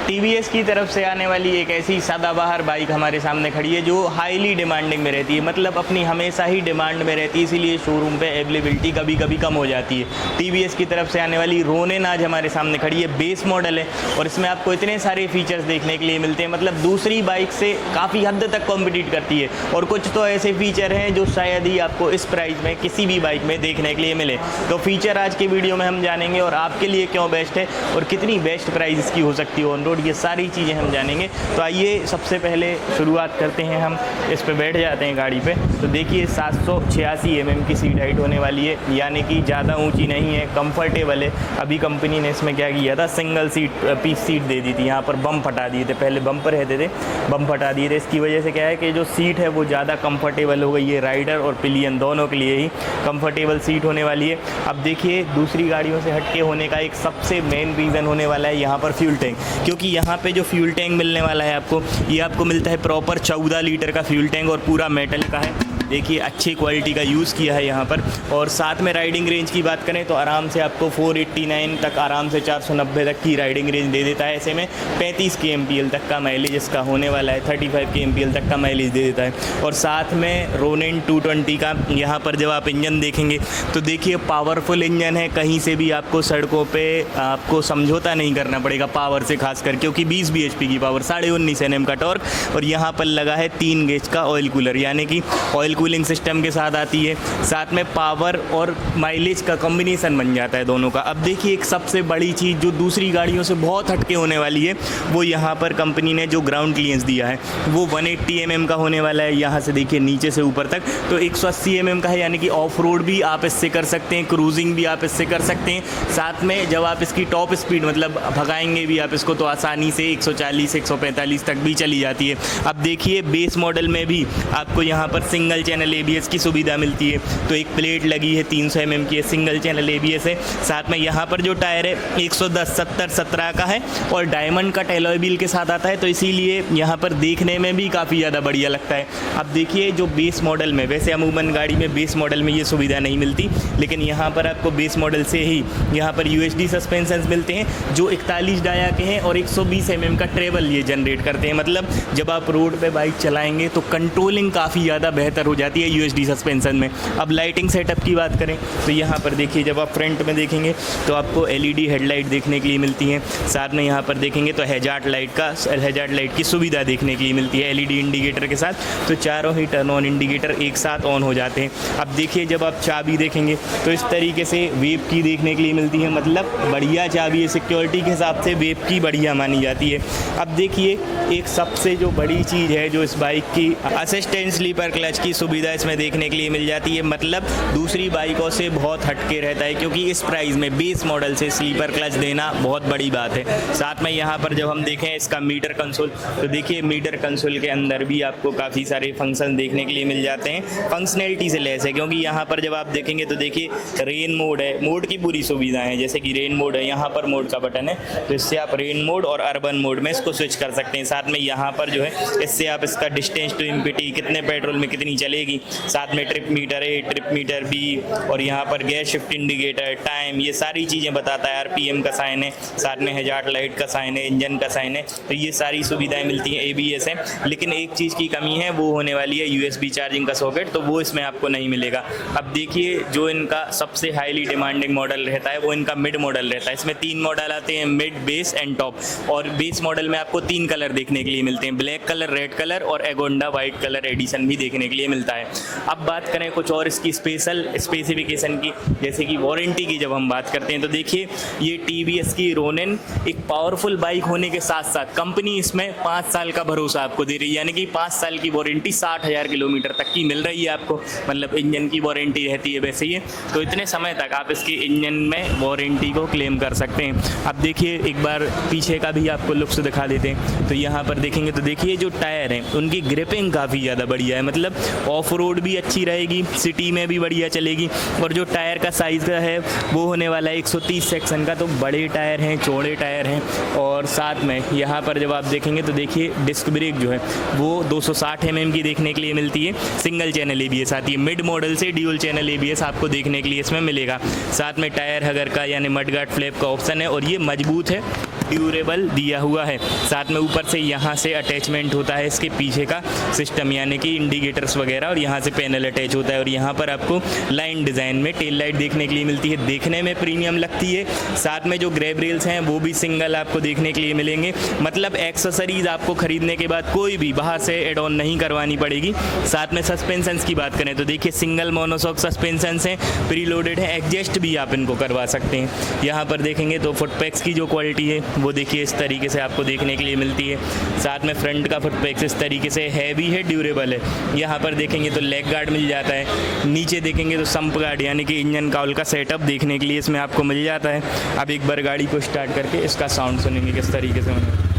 TVS की तरफ से आने वाली एक ऐसी सदाबहार बाइक हमारे सामने खड़ी है जो हाईली डिमांडिंग में रहती है, मतलब अपनी हमेशा ही डिमांड में रहती है, इसीलिए शोरूम पे अवेलेबिलिटी कभी कभी कम हो जाती है। टीवीएस की तरफ से आने वाली रोनिन आज हमारे सामने खड़ी है। बेस मॉडल है और इसमें आपको इतने सारे फीचर्स देखने के लिए मिलते हैं, मतलब दूसरी बाइक से काफ़ी हद तक कॉम्पिटिट करती है। और कुछ तो ऐसे फीचर हैं जो शायद ही आपको इस प्राइस में किसी भी बाइक में देखने के लिए मिले। तो फीचर आज के वीडियो में हम जानेंगे और आपके लिए क्यों बेस्ट है और कितनी बेस्ट प्राइस इसकी हो सकती है ऑन रोड, ये सारी चीज़ें हम जानेंगे। तो आइए सबसे पहले शुरुआत करते हैं, हम इस पे बैठ जाते हैं गाड़ी पे। तो देखिए 786 mm की सीट हाइट होने वाली है, यानी कि ज़्यादा ऊंची नहीं है, कंफर्टेबल है। अभी कंपनी ने इसमें क्या किया था, सिंगल सीट पीस सीट दे दी थी, यहाँ पर बम्प हटा दिए थे, पहले बम्पर रहते थे, बम्प हटा दिए थे। इसकी वजह से क्या है कि जो सीट है वो ज़्यादा कंफर्टेबल हो गई है, राइडर और पिलियन दोनों के लिए ही कंफर्टेबल सीट होने वाली है। अब देखिए दूसरी गाड़ियों से हटके होने का एक सबसे मेन रीज़न होने वाला है यहाँ पर फ्यूल टैंक, क्योंकि यहाँ पे जो फ्यूल टैंक मिलने वाला है आपको, ये आपको मिलता है प्रॉपर 14 लीटर का फ्यूल टैंक और पूरा मेटल का है। देखिए अच्छी क्वालिटी का यूज़ किया है यहाँ पर। और साथ में राइडिंग रेंज की बात करें तो आराम से आपको 489 तक, आराम से 490 तक की राइडिंग रेंज दे देता है। ऐसे में 35 kmpl तक का माइलेज इसका होने वाला है, 35 kmpl तक का माइलेज दे देता है। और साथ में रोनिन 220 का यहाँ पर जब आप इंजन देखेंगे तो देखिए पावरफुल इंजन है, कहीं से भी आपको सड़कों पर आपको समझौता नहीं करना पड़ेगा पावर से, खासकर क्योंकि 20 bhp की पावर, 19.5 Nm का टॉर्क। और यहाँ पर लगा है 3 गेज का ऑयल कूलर, यानी कि ऑयल कूलिंग सिस्टम के साथ आती है। साथ में पावर और माइलेज का कॉम्बिनेशन बन जाता है दोनों का। अब देखिए एक सबसे बड़ी चीज़ जो दूसरी गाड़ियों से बहुत हटके होने वाली है, वो यहाँ पर कंपनी ने जो ग्राउंड क्लियरेंस दिया है वो 180 mm का होने वाला है। यहाँ से देखिए नीचे से ऊपर तक तो 180 mm का है, यानी कि ऑफ रोड भी आप इससे कर सकते हैं, क्रूजिंग भी आप इससे कर सकते हैं। साथ में जब आप इसकी टॉप स्पीड मतलब भगाएंगे भी आप इसको तो आसानी से 140 145 तक भी चली जाती है। अब देखिए बेस मॉडल में भी आपको यहाँ पर सिंगल चैनल ABS की सुविधा मिलती है। तो एक प्लेट लगी है 300 mm की, सिंगल चैनल ABS है। साथ में यहाँ पर जो टायर है 110 70 17 का है और डायमंड कट एलॉय व्हील के साथ आता है, तो इसीलिए यहाँ पर देखने में भी काफ़ी ज़्यादा बढ़िया लगता है। अब देखिए जो बेस मॉडल में, वैसे अमूमन गाड़ी में बेस मॉडल में ये सुविधा नहीं मिलती, लेकिन यहाँ पर आपको बेस मॉडल से ही यहाँ पर UHD सस्पेंशन मिलते हैं जो 41 डाया के हैं और 120 mm का ट्रेवल ये जनरेट करते हैं। मतलब जब आप रोड पे बाइक चलाएंगे तो कंट्रोलिंग काफ़ी ज़्यादा बेहतर हो जाती है UHD सस्पेंशन में। अब लाइटिंग सेटअप की बात करें तो यहाँ पर देखिए जब आप फ्रंट में देखेंगे तो आपको LED हेडलाइट देखने के लिए मिलती हैं। साथ में यहाँ पर देखेंगे तो हैजार्ड लाइट की सुविधा देखने के लिए मिलती है LED इंडिकेटर के साथ। तो चारों ही टर्न ऑन इंडिकेटर एक साथ ऑन हो जाते हैं। अब देखिए जब आप चाबी देखेंगे तो इस तरीके से वेब की देखने के लिए मिलती है, मतलब बढ़िया चाबी है, सिक्योरिटी के हिसाब से वेब की बढ़िया मानी जाती है। अब देखिए एक सबसे जो बड़ी चीज़ है जो इस बाइक की, असिस्टेंट स्लीपर क्लच की सुविधा इसमें देखने के लिए मिल जाती है। मतलब दूसरी बाइकों से बहुत हटके रहता है, क्योंकि इस प्राइस में बेस मॉडल से स्लीपर क्लच देना बहुत बड़ी बात है। साथ में यहाँ पर जब हम देखें इसका मीटर कंसोल, तो देखिए मीटर कंसोल के अंदर भी आपको काफ़ी सारे फंक्शन देखने के लिए मिल जाते हैं, फंक्शनैलिटी से लैस है। क्योंकि यहाँ पर जब आप देखेंगे तो देखिए रेन मोड है, मोड की पूरी सुविधा है, जैसे कि रेन मोड है, यहाँ पर मोड का बटन है, तो इससे आप रेन मोड और अर्बन मोड में इसको स्विच कर सकते हैं। साथ में यहाँ पर जो है इससे आप इसका डिस्टेंस टू एम्पिटी, कितने पेट्रोल में कितनी चलेगी, साथ में ट्रिप मीटर है, ट्रिप मीटर भी, और यहाँ पर गेयर शिफ्ट इंडिकेटर, टाइम, ये सारी चीज़ें बताता है। RPM का साइन है, साथ में हैजार्ड लाइट का साइन है, इंजन का साइन है, तो ये सारी सुविधाएं मिलती हैं। ABS है, लेकिन एक चीज़ की कमी है, वो होने वाली है USB चार्जिंग का सॉकेट, तो वो इसमें आपको नहीं मिलेगा। अब देखिए जो इनका सबसे हाईली डिमांडिंग मॉडल रहता है वो इनका मिड मॉडल रहता है। इसमें 3 मॉडल आते हैं, मिड, बेस एंड टॉप। और बेस मॉडल में आपको 3 कलर देखने के लिए मिलते हैं, ब्लैक कलर, रेड कलर और एगोंडा वाइट कलर एडिशन भी देखने के लिए मिलता है। अब बात करें कुछ और इसकी स्पेशल स्पेसिफिकेशन की, जैसे कि वारंटी की जब हम बात करते हैं तो देखिए ये TVS की रोनिन एक पावरफुल बाइक होने के साथ साथ कंपनी इसमें 5 साल का भरोसा आपको दे रही है, यानी कि 5 साल की वारंटी 60,000 किलोमीटर तक की मिल रही है आपको। मतलब इंजन की वारंटी रहती है वैसे ही, तो इतने समय तक आप इसकी इंजन में वारंटी को क्लेम कर सकते हैं। अब देखिए एक बार पीछे का भी आपको लुक्स दिखा देते हैं। तो यहाँ पर देखेंगे तो देखिए जो टायर हैं उनकी ग्रिपिंग काफ़ी ज़्यादा बढ़िया है, मतलब ऑफ रोड भी अच्छी रहेगी, सिटी में भी बढ़िया चलेगी। और जो टायर का साइज़ का है वो होने वाला है 130 सेक्शन का, तो बड़े टायर हैं, चौड़े टायर हैं। और साथ में यहाँ पर जब आप देखेंगे तो देखिए डिस्क ब्रेक जो है वो 260 mm की देखने के लिए मिलती है। सिंगल चैनल ABS आती है, मिड मॉडल से ड्यूल चैनल ABS आपको देखने के लिए इसमें मिलेगा। साथ में टायर हगर का यानी मडगार्ड फ्लैप का ऑप्शन है और ये मजबूत है, ड्यूरेबल दिया हुआ है। साथ में ऊपर से यहाँ से अटैचमेंट होता है इसके पीछे का सिस्टम, यानी कि इंडिकेटर्स वगैरह, और यहाँ से पैनल अटैच होता है। और यहाँ पर आपको लाइन डिज़ाइन में टेल लाइट देखने के लिए मिलती है, देखने में प्रीमियम लगती है। साथ में जो ग्रैब रेल्स हैं वो भी सिंगल आपको देखने के लिए मिलेंगे। मतलब एक्सेसरीज आपको खरीदने के बाद कोई भी बाहर से एड ऑन नहीं करवानी पड़ेगी। साथ में सस्पेंशंस की बात करें तो देखिए सिंगल मोनोशॉक सस्पेंशंस हैं, प्री लोडेड है, एडजस्ट भी आप इनको करवा सकते हैं। यहाँ पर देखेंगे तो फुटपैक्स की जो क्वालिटी है वो देखिए इस तरीके से आपको देखने के लिए मिलती है। साथ में फ्रंट का फुटपैक्स इस तरीके से हैवी है, ड्यूरेबल है। यहाँ पर देखेंगे तो लेग गार्ड मिल जाता है। नीचे देखेंगे तो संप गार्ड यानी कि इंजन काउल का सेटअप देखने के लिए इसमें आपको मिल जाता है। अब एक बार गाड़ी को स्टार्ट करके इसका साउंड सुनेंगे किस तरीके से होने।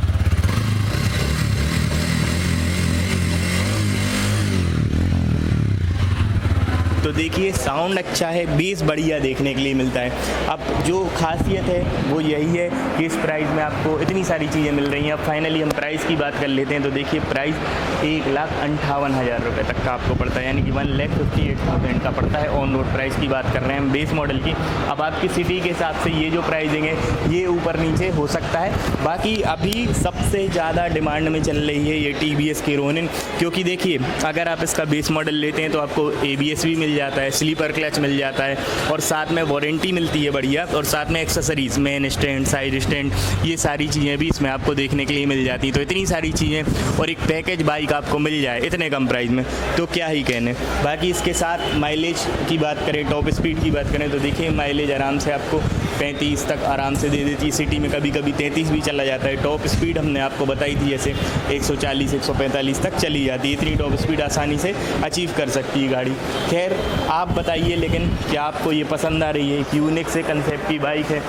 तो देखिए साउंड अच्छा है, बेस बढ़िया देखने के लिए मिलता है। अब जो खासियत है वो यही है कि इस प्राइस में आपको इतनी सारी चीज़ें मिल रही हैं। अब फाइनली हम प्राइस की बात कर लेते हैं। तो देखिए प्राइस 1,58,000 रुपये तक का आपको पड़ता है, यानी कि 1,58,000 का पड़ता है। ऑन रोड प्राइस की बात कर रहे हैं हम बेस मॉडल की। अब आपकी सिटी के हिसाब से ये जो प्राइसिंग है ये ऊपर नीचे हो सकता है। बाकी अभी सबसे ज़्यादा डिमांड में चल रही है ये TVS की रोनिन, क्योंकि देखिए अगर आप इसका बेस मॉडल लेते हैं तो आपको ABS भी मिल जाता है, स्लीपर क्लच मिल जाता है, और साथ में वारंटी मिलती है बढ़िया, और साथ में accessories, main stand, side stand, ये सारी चीज़ें भी इसमें आपको देखने के लिए मिल जाती हैं। तो इतनी सारी चीज़ें और एक पैकेज बाइक आपको मिल जाए इतने कम प्राइस में तो क्या ही कहने। बाकी इसके साथ माइलेज की बात करें, टॉप स्पीड की बात करें तो देखिए माइलेज आराम से आपको 35 तक आराम से दे देती है। सिटी में कभी कभी 33 भी चला जाता है। टॉप स्पीड हमने आपको बताई थी, जैसे 140 145 तक चली जाती है। इतनी टॉप स्पीड आसानी से अचीव कर सकती है गाड़ी। खैर आप बताइए, लेकिन क्या आपको ये पसंद आ रही है? एक यूनिक से कंसेप्ट की बाइक है,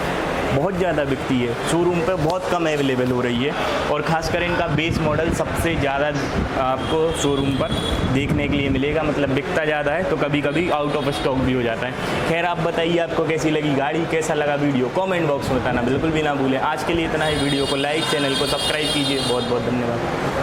बहुत ज़्यादा बिकती है, शोरूम पे बहुत कम अवेलेबल हो रही है, और ख़ासकर इनका बेस मॉडल सबसे ज़्यादा आपको शोरूम पर देखने के लिए मिलेगा। मतलब बिकता ज़्यादा है तो कभी कभी आउट ऑफ स्टॉक भी हो जाता है। खैर आप बताइए आपको कैसी लगी गाड़ी, कैसा लगा वीडियो, कमेंट बॉक्स में बताना बिल्कुल भी ना भूलें। आज के लिए इतना ही। वीडियो को लाइक, चैनल को सब्सक्राइब कीजिए। बहुत बहुत धन्यवाद।